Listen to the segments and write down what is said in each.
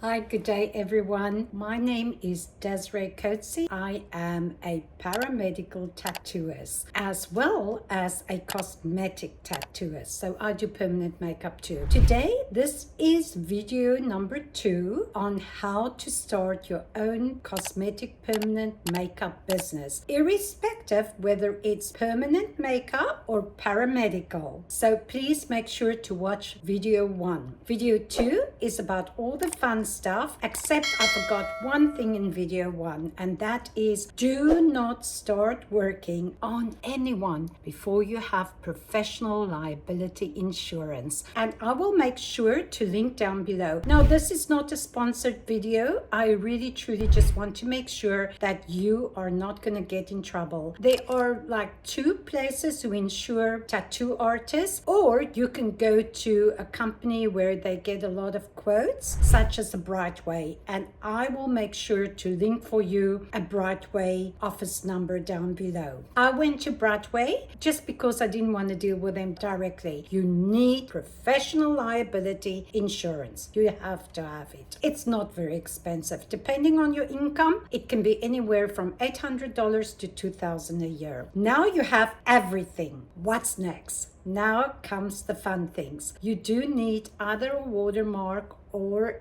Hi, good day everyone. My name is Desiree Coetzee. I am a paramedical tattooist as well as a cosmetic tattooist. So I do permanent makeup too. Today, this is video number 2 on how to start your own cosmetic permanent makeup business, irrespective whether it's permanent makeup or paramedical. So please make sure to watch video 1. Video 2 is about all the fun stuff, except I forgot one thing in video 1, and that is do not start working on anyone before you have professional liability insurance. And I will make sure to link down below. Now, this is not a sponsored video. I really truly just want to make sure that you are not going to get in trouble. There are like 2 places to insure tattoo artists, or you can go to a company where they get a lot of quotes, such as a Brightway, and I will make sure to link for you a Brightway office number down below. I went to Brightway just because I didn't want to deal with them directly. You need professional liability insurance. You have to have it. It's not very expensive. Depending on your income, it can be anywhere from $800 to $2,000 a year. Now you have everything. What's next? Now comes the fun things. You do need either a watermark or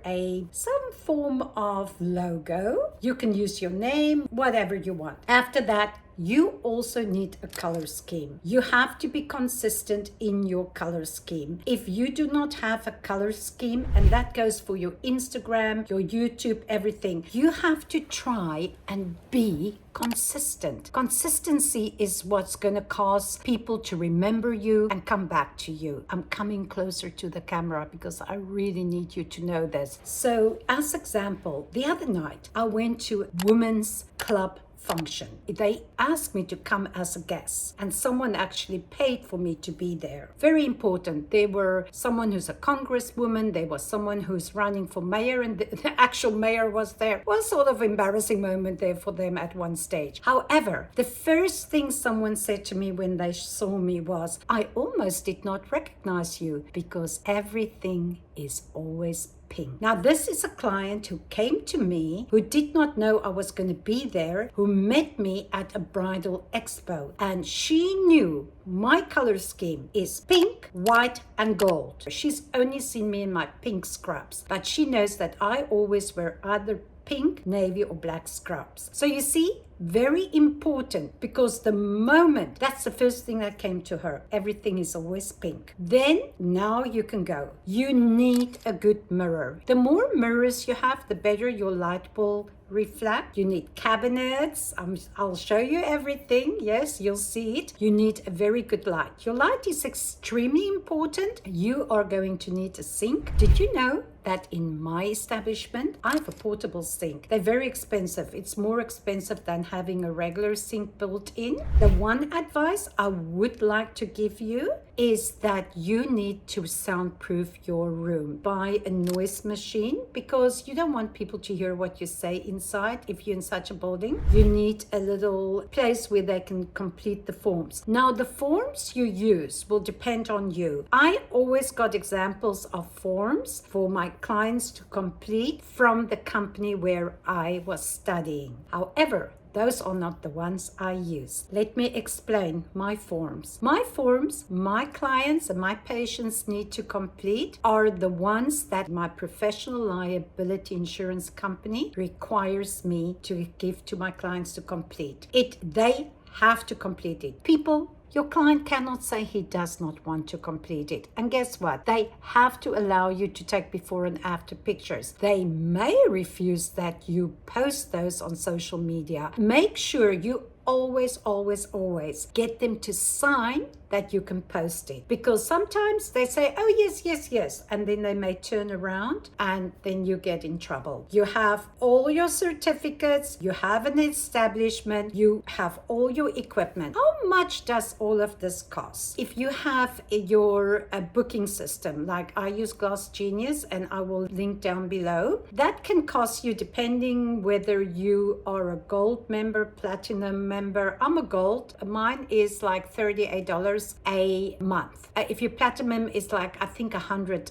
some form of logo. You can use your name, whatever you want. After that, you also need a color scheme. You have to be consistent in your color scheme. If you do not have a color scheme, and that goes for your Instagram, your YouTube, everything, you have to try and be consistent. Consistency is what's going to cause people to remember you and come back to you. I'm coming closer to the camera because I really need you to know this. So, as example, the other night I went to a women's club function. They asked me to come as a guest, and someone actually paid for me to be there. Very important. They were someone who's a congresswoman, there was someone who's running for mayor, and the actual mayor was there. One sort of embarrassing moment there for them at one stage. However, the first thing someone said to me when they saw me was, I almost did not recognize you because everything is always pink. Now, this is a client who came to me, who did not know I was going to be there, who met me at a bridal expo, and she knew my color scheme is pink, white, and gold. She's only seen me in my pink scrubs, but she knows that I always wear either pink, navy, or black scrubs. So you see, very important, because the moment, that's the first thing that came to her, everything is always pink. Then now you can go. You need a good mirror. The more mirrors you have, the better your light will reflect. You need cabinets. I'll show you everything. Yes, you'll see it. You need a very good light. Your light is extremely important. You are going to need a sink. Did you know that in my establishment, I have a portable sink? They're very expensive. It's more expensive than having a regular sink built in. The one advice I would like to give you is that you need to soundproof your room. Buy a noise machine, because you don't want people to hear what you say inside if you're in such a building. You need a little place where they can complete the forms. Now, the forms you use will depend on you. I always got examples of forms for my clients to complete from the company where I was studying. However, those are not the ones I use. Let me explain my forms. My forms, my clients and my patients need to complete are the ones that my professional liability insurance company requires me to give to my clients to complete. They have to complete it. Your client cannot say he does not want to complete it. And guess what? They have to allow you to take before and after pictures. They may refuse that you post those on social media. Make sure you always get them to sign that you can post it, because sometimes they say, oh yes, and then they may turn around and then you get in trouble. You have all your certificates, you have an establishment, you have all your equipment. How much does all of this cost? If you have your booking system, like I use Glass Genius, and I will link down below, that can cost you, depending whether you are a gold member, platinum member. I'm a gold. Mine is like $38 $60 a month. If your platinum is like, I think $120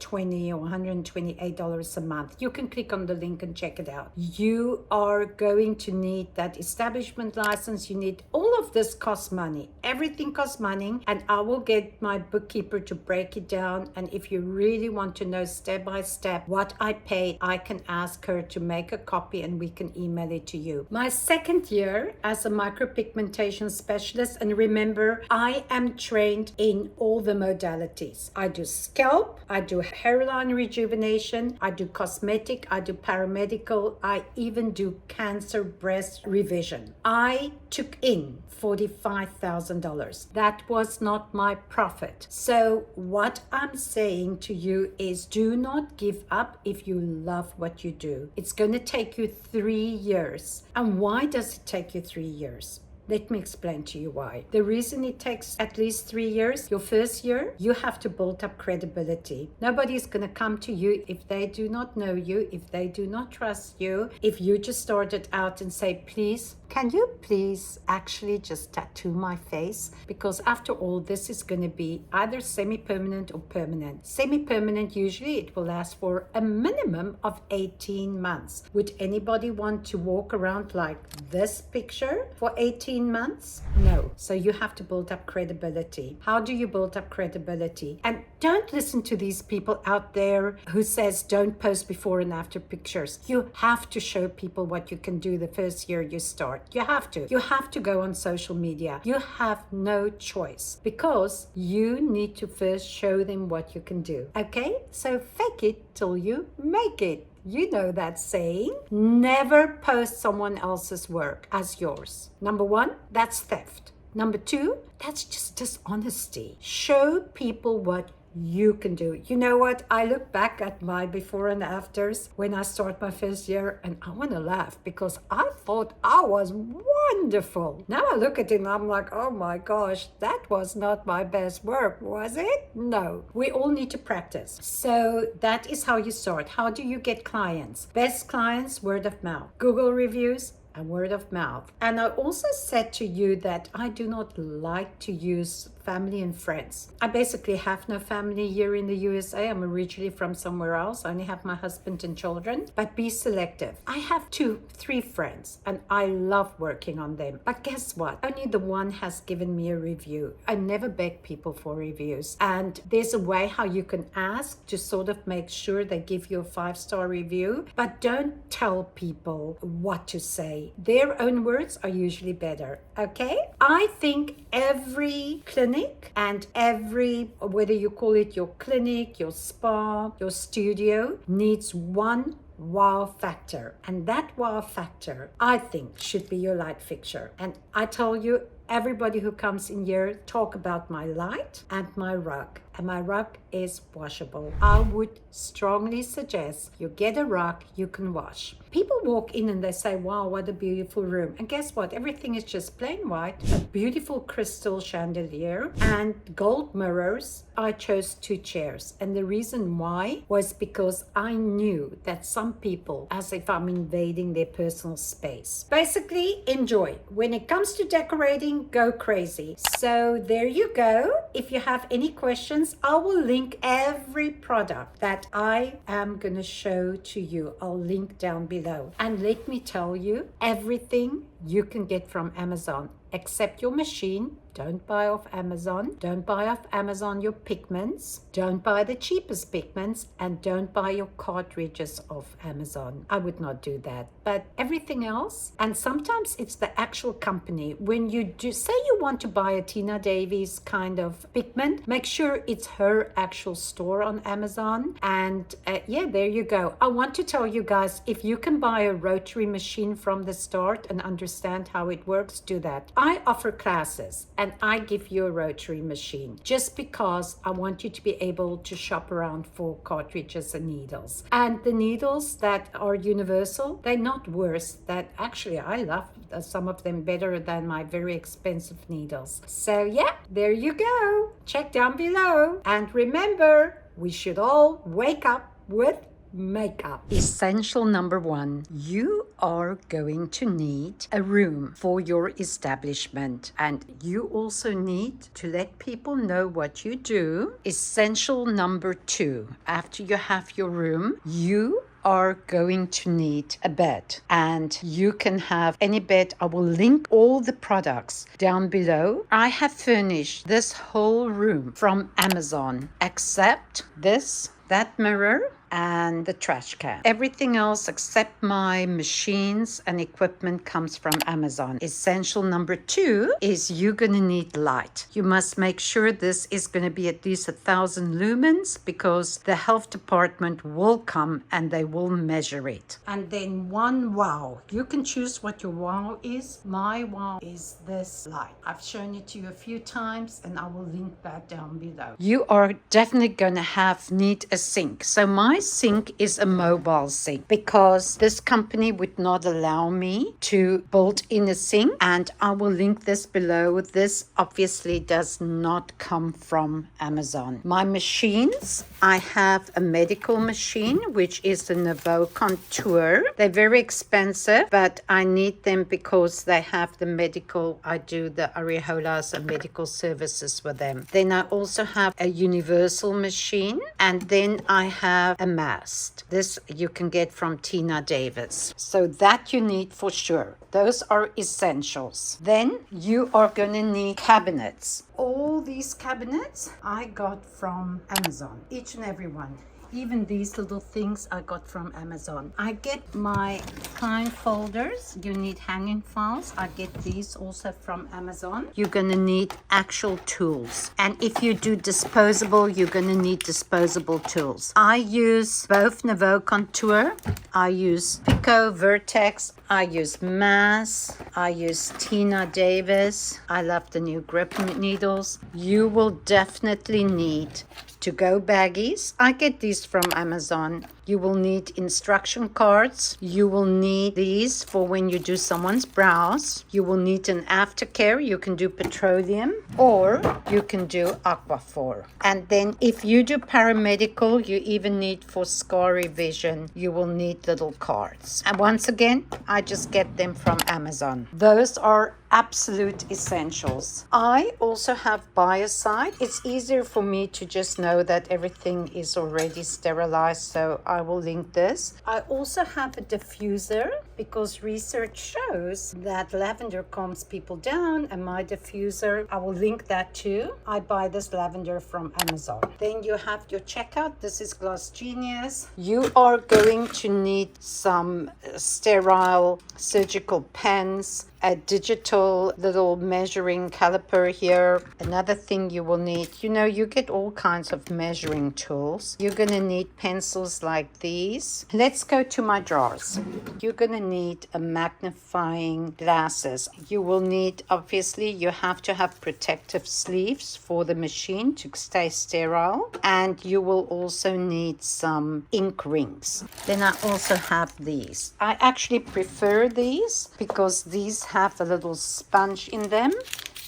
or $128 a month, you can click on the link and check it out. You are going to need that establishment license. You need all of this costs money. Everything costs money, and I will get my bookkeeper to break it down. And if you really want to know step by step what I paid, I can ask her to make a copy and we can email it to you. My second year as a micropigmentation specialist, and remember, I am trained in all the modalities. I do scalp, I do hairline rejuvenation, I do cosmetic, I do paramedical, I even do cancer breast revision. I took in $45,000. That was not my profit. So what I'm saying to you is, do not give up if you love what you do. It's going to take you 3 years. And why does it take you 3 years? Let me explain to you why. The reason it takes at least 3 years, your first year, you have to build up credibility. Nobody's going to come to you if they do not know you, if they do not trust you, if you just started out and say, please, can you please actually just tattoo my face? Because after all, this is going to be either semi-permanent or permanent. Semi-permanent, usually it will last for a minimum of 18 months. Would anybody want to walk around like this picture for 18 months? No. So you have to build up credibility. How do you build up credibility? And don't listen to these people out there who says don't post before and after pictures. You have to show people what you can do the first year you start. You have to. You have to go on social media. You have no choice because you need to first show them what you can do. Okay? So fake it till you make it. You know that saying. Never post someone else's work as yours. Number one, that's theft. Number two, that's just dishonesty. Show people what you can do. You know what? I look back at my before and afters when I start my first year and I want to laugh because I thought I was wonderful. Now I look at it and I'm like, oh my gosh, that was not my best work, was it? No. We all need to practice. So that is how you start. How do you get clients? Best clients, word of mouth. Google reviews, and word of mouth. And I also said to you that I do not like to use family and friends. I basically have no family here in the USA. I'm originally from somewhere else. I only have my husband and children, but be selective. I have 2-3 friends and I love working on them. But guess what? Only the one has given me a review. I never beg people for reviews. And there's a way how you can ask to sort of make sure they give you a 5-star review, but don't tell people what to say. Their own words are usually better. Okay? I think every clinic and every, whether you call it your clinic, your spa, your studio, needs one wow factor. And that wow factor, I think, should be your light fixture. And I tell you, everybody who comes in here talk about my light and my rug. And my rug is washable. I would strongly suggest you get a rug you can wash. People walk in and they say, wow, what a beautiful room. And guess what? Everything is just plain white, a beautiful crystal chandelier and gold mirrors. I chose 2 chairs. And the reason why was because I knew that some people, as if I'm invading their personal space. Basically, enjoy. When it comes to decorating, go crazy. So there you go. If you have any questions, I will link every product that I am going to show to you. I'll link down below. And let me tell you, everything you can get from Amazon, except your machine. Don't buy off Amazon. Don't buy off Amazon your pigments. Don't buy the cheapest pigments, and don't buy your cartridges off Amazon. I would not do that. But everything else, and sometimes it's the actual company. When you do, say you want to buy a Tina Davies kind of pigment, make sure it's her actual store on Amazon. And yeah, there you go. I want to tell you guys, if you can buy a rotary machine from the start and understand how it works, do that. I offer classes and I give you a rotary machine just because I want you to be able to shop around for cartridges and needles. And the needles that are universal, they're not worse. That actually, I love some of them better than my very expensive needles. So yeah, there you go. Check down below. And remember, we should all wake up with makeup. Essential number 1, you are going to need a room for your establishment, and you also need to let people know what you do. Essential number 2, after you have your room, you are going to need a bed, and you can have any bed. I will link all the products down below. I have furnished this whole room from Amazon except that mirror and the trash can. Everything else except my machines and equipment comes from Amazon. Essential number 2 is you're gonna need light. You must make sure this is gonna be at least 1,000 lumens, because the health department will come and they will measure it. And then one wow. You can choose what your wow is. My wow is this light. I've shown it to you a few times and I will link that down below. You are definitely gonna need a sink. So my sink is a mobile sink because this company would not allow me to build in a sink, and I will link this below. This obviously does not come from Amazon. My machines, I have a medical machine which is the Nouveau Contour. They're very expensive, but I need them because they have the medical. I do the areolas and medical services with them. Then I also have a universal machine, and then I have a mast. This you can get from Tina Davis. So that you need for sure. Those are essentials. Then you are going to need cabinets. All these cabinets I got from Amazon, each and every one. Even these little things I got from Amazon. I get my client folders. You need hanging files. I get these also from Amazon. You're gonna need actual tools. And if you do disposable, you're gonna need disposable tools. I use both Nouveau Contour. I use Pico, Vertex. I use Mass. I use Tina Davis. I love the new grip needles. You will definitely need to-go baggies. I get these from Amazon. You will need instruction cards. You will need these for when you do someone's brows. You will need an aftercare. You can do petroleum or you can do Aquaphor. And then if you do paramedical, you even need for scar revision, you will need little cards. And once again, I just get them from Amazon. Those are absolute essentials. I also have biocide. It's easier for me to just know that everything is already sterilized, so I will link this. I also have a diffuser because research shows that lavender calms people down, and my diffuser, I will link that too. I buy this lavender from Amazon. Then you have your checkout. This is Glass Genius. You are going to need some sterile surgical pens, a digital little measuring caliper here. Another thing you will need, you get all kinds of measuring tools. You're gonna need pencils like these. Let's go to my drawers. You're gonna need a magnifying glasses. You will need, obviously, you have to have protective sleeves for the machine to stay sterile. And you will also need some ink rings. Then I also have these. I actually prefer these because these have a little sponge in them.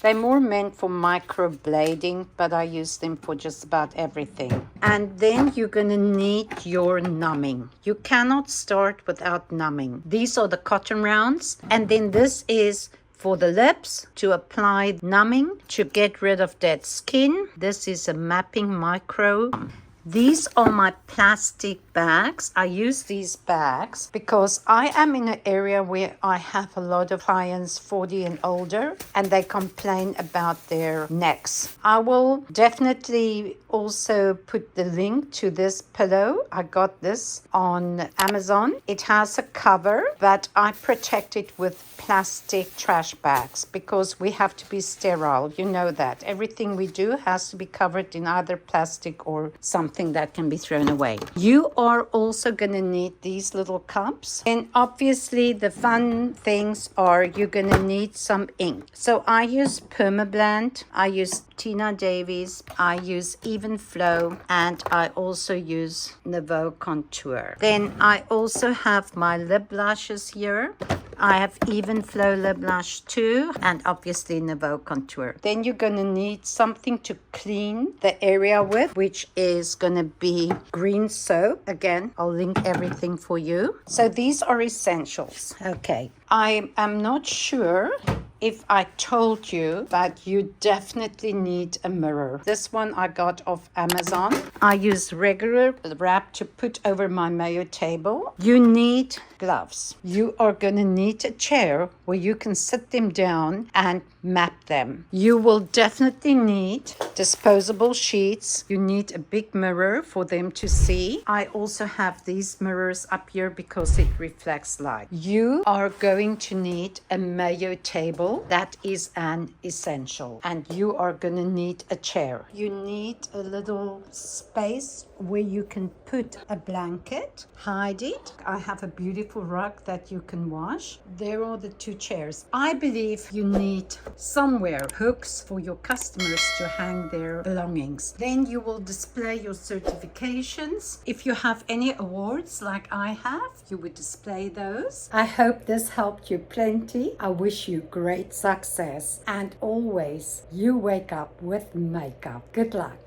They're more meant for microblading, but I use them for just about everything. And then you're gonna need your numbing. You cannot start without numbing. These are the cotton rounds, and then this is for the lips to apply numbing to get rid of dead skin. This is a mapping micro. These are my plastic bags. I use these bags because I am in an area where I have a lot of clients 40 and older, and they complain about their necks. I will definitely also put the link to this pillow. I got this on Amazon. It has a cover, but I protect it with plastic trash bags because we have to be sterile. You know that. Everything we do has to be covered in either plastic or something that can be thrown away. You are also going to need these little cups. And obviously the fun things are you're going to need some ink. So I use Permablend. I use Tina Davies. I use Even Flow. And I also use Nouveau Contour. Then I also have my lip blushes here. I have Even Flow Lip Blush too, and obviously Nouveau Contour. Then you're gonna need something to clean the area with, which is gonna be green soap. Again, I'll link everything for you. So these are essentials. Okay, I am not sure if I told you, but you definitely need a mirror. This one I got off Amazon. I use regular wrap to put over my mayo table. You need gloves. You are gonna need a chair where you can sit them down and map them. You will definitely need disposable sheets. You need a big mirror for them to see. I also have these mirrors up here because it reflects light. You are going to need a mayo table. That is an essential. And you are gonna need a chair. You need a little space where you can put a blanket, hide it. I have a beautiful rug that you can wash. There are the two chairs. I believe you need somewhere hooks for your customers to hang their belongings. Then you will display your certifications. If you have any awards like I have, you would display those. I hope this helped you plenty. I wish you great success, and always you wake up with makeup. Good luck.